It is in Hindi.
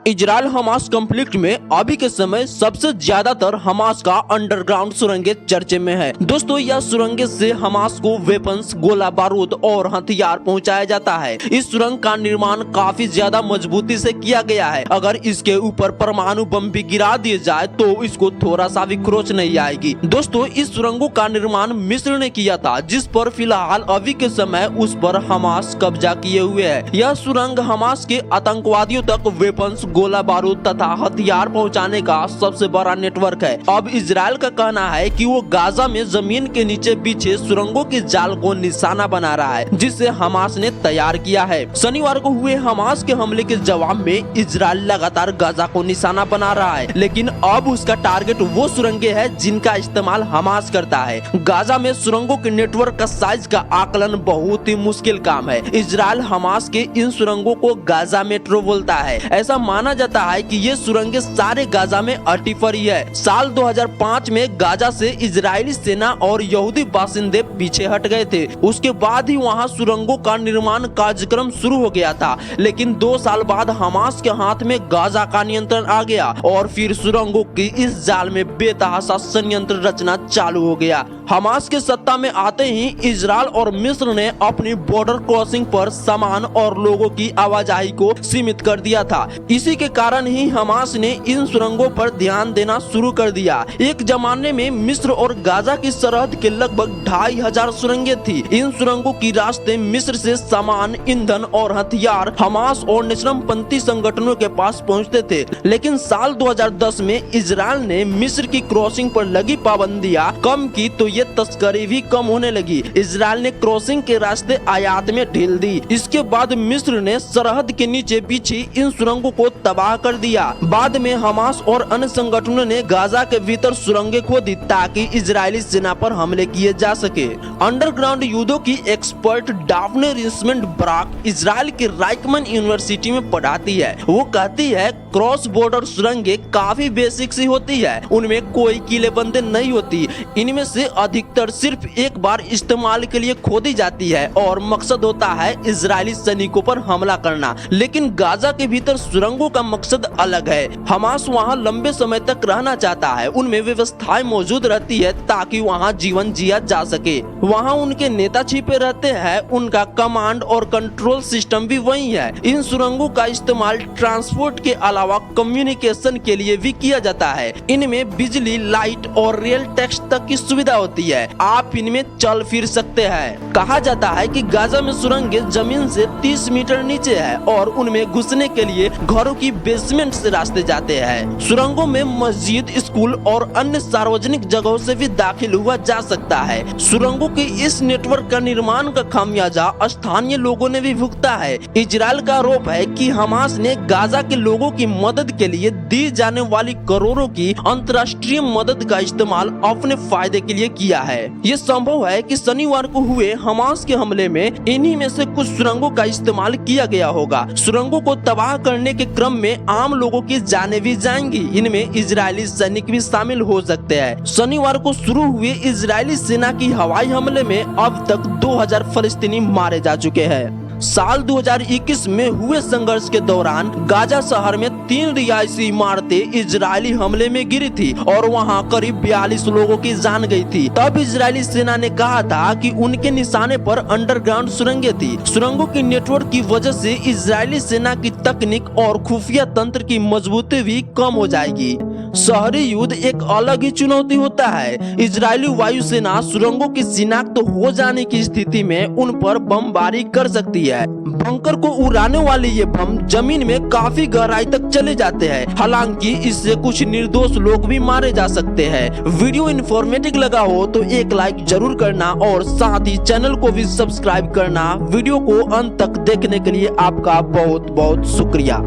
इजराइल हमास कॉन्फ्लिक्ट में अभी के समय सबसे ज्यादातर हमास का अंडरग्राउंड सुरंगें चर्चे में है। दोस्तों, यह सुरंगें से हमास को वेपन्स, गोला बारूद और हथियार पहुंचाया जाता है। इस सुरंग का निर्माण काफी ज्यादा मजबूती से किया गया है। अगर इसके ऊपर परमाणु बम भी गिरा दिए जाए तो इसको थोड़ा सा भी खरोच नहीं आएगी। दोस्तों, इस सुरंगों का निर्माण मिस्र ने किया था, जिस पर फिलहाल अभी के समय उस पर हमास कब्जा किए हुए है। यह सुरंग हमास के आतंकवादियों तक वेपन्स, गोला बारूद तथा हथियार पहुंचाने का सबसे बड़ा नेटवर्क है। अब इजराइल का कहना है कि वो गाजा में जमीन के नीचे बिछे सुरंगों के जाल को निशाना बना रहा है, जिसे हमास ने तैयार किया है। शनिवार को हुए हमास के हमले के जवाब में इजराइल लगातार गाजा को निशाना बना रहा है, लेकिन अब उसका टारगेट वो सुरंगें है जिनका इस्तेमाल हमास करता है। गाजा में सुरंगों के नेटवर्क का साइज का आकलन बहुत ही मुश्किल काम है। इजराइल हमास के इन सुरंगों को गाजा मेट्रो बोलता है। ऐसा माना जाता है कि ये सुरंगें सारे गाजा में अटी पड़ी है। साल 2005 में गाजा से इजरायली सेना और यहूदी बासिंदे पीछे हट गए थे। उसके बाद ही वहां सुरंगों का निर्माण कार्यक्रम शुरू हो गया था, लेकिन 2 साल बाद हमास के हाथ में गाजा का नियंत्रण आ गया और फिर सुरंगों की इस जाल में बेतहाशा संयंत्र रचना चालू हो गया। हमास के सत्ता में आते ही इजराइल और मिस्र ने अपनी बॉर्डर क्रॉसिंग पर सामान और लोगों की आवाजाही को सीमित कर दिया था। इसी के कारण ही हमास ने इन सुरंगों पर ध्यान देना शुरू कर दिया। एक जमाने में मिस्र और गाजा की सरहद के लगभग 2500 सुरंगें थी। इन सुरंगों की रास्ते मिस्र से सामान, ईंधन और हथियार हमास और नेशनलपंथी संगठनों के पास पहुंचते थे। लेकिन साल 2010 में इजराइल ने मिस्र की क्रॉसिंग पर लगी पाबंदियां कम की तो ये तस्करी भी कम होने लगी। इजराइल ने क्रॉसिंग के रास्ते आयात में ढील दी। इसके बाद मिस्र ने सरहद के नीचे बिछी इन सुरंगों को तबाह कर दिया। बाद में हमास और अन्य संगठनों ने गाजा के भीतर सुरंगें खोदी ताकि इजरायली सेना पर हमले किए जा सके। अंडरग्राउंड युद्धों की एक्सपर्ट डाफने रिचमंड ब्राक इजराइल की राइकमन यूनिवर्सिटी में पढ़ाती है। वो कहती है क्रॉस बॉर्डर सुरंगें काफी बेसिक सी होती है, उनमें कोई कीलेबंदी नहीं होती। इनमें से अधिकतर सिर्फ एक बार इस्तेमाल के लिए खोदी जाती है और मकसद होता है इजरायली सैनिकों पर हमला करना। लेकिन गाजा के भीतर सुरंगों का मकसद अलग है। हमास वहां लंबे समय तक रहना चाहता है। उनमें व्यवस्थाएं मौजूद रहती है ताकि वहां जीवन जिया जा सके। वहां उनके नेता छिपे रहते हैं। उनका कमांड और कंट्रोल सिस्टम भी वही है। इन सुरंगों का इस्तेमाल ट्रांसपोर्ट के अलावा कम्युनिकेशन के लिए भी किया जाता है। इनमें बिजली, लाइट और रेल टैक्स तक की सुविधा होती है। आप इनमें चल फिर सकते हैं। कहा जाता है कि गाजा में सुरंगें जमीन से 30 मीटर नीचे है और उनमें घुसने के लिए घरों की बेसमेंट से रास्ते जाते हैं। सुरंगों में मस्जिद, स्कूल और अन्य सार्वजनिक जगहों से भी दाखिल हुआ जा सकता है। सुरंगों के इस नेटवर्क का निर्माण का खामियाजा स्थानीय लोगों ने भी भुगता है। इजराइल का आरोप है कि हमास ने गाजा के लोगों की मदद के लिए दी जाने वाली करोड़ों की अंतर्राष्ट्रीय मदद का इस्तेमाल अपने फायदे के लिए किया है। ये संभव है कि शनिवार को हुए हमास के हमले में इन्हीं में से कुछ सुरंगों का इस्तेमाल किया गया होगा। सुरंगों को तबाह करने के क्रम में आम लोगों की जानें भी जाएंगी। इनमें इजरायली सैनिक भी शामिल हो सकते हैं। शनिवार को शुरू हुए इजरायली सेना की हवाई हमले में अब तक 2000 फलस्तीनी मारे जा चुके हैं। साल 2021 में हुए संघर्ष के दौरान गाजा शहर में 3 रिहायशी इमारतें इजरायली हमले में गिरी थी और वहां करीब 42 लोगों की जान गई थी। तब इजरायली सेना ने कहा था कि उनके निशाने पर अंडरग्राउंड सुरंगें थी। सुरंगों की नेटवर्क की वजह से इजरायली सेना की तकनीक और खुफिया तंत्र की मजबूती भी कम हो जाएगी। शहरी युद्ध एक अलग ही चुनौती होता है। इजरायली वायुसेना सुरंगों की शिनाख्त हो जाने की स्थिति में उन पर बमबारी कर सकती है। बंकर को उड़ाने वाले ये बम जमीन में काफी गहराई तक चले जाते हैं। हालांकि इससे कुछ निर्दोष लोग भी मारे जा सकते हैं। वीडियो इन्फॉर्मेटिव लगा हो तो एक लाइक जरूर करना और साथ ही चैनल को भी सब्सक्राइब करना। वीडियो को अंत तक देखने के लिए आपका बहुत बहुत शुक्रिया।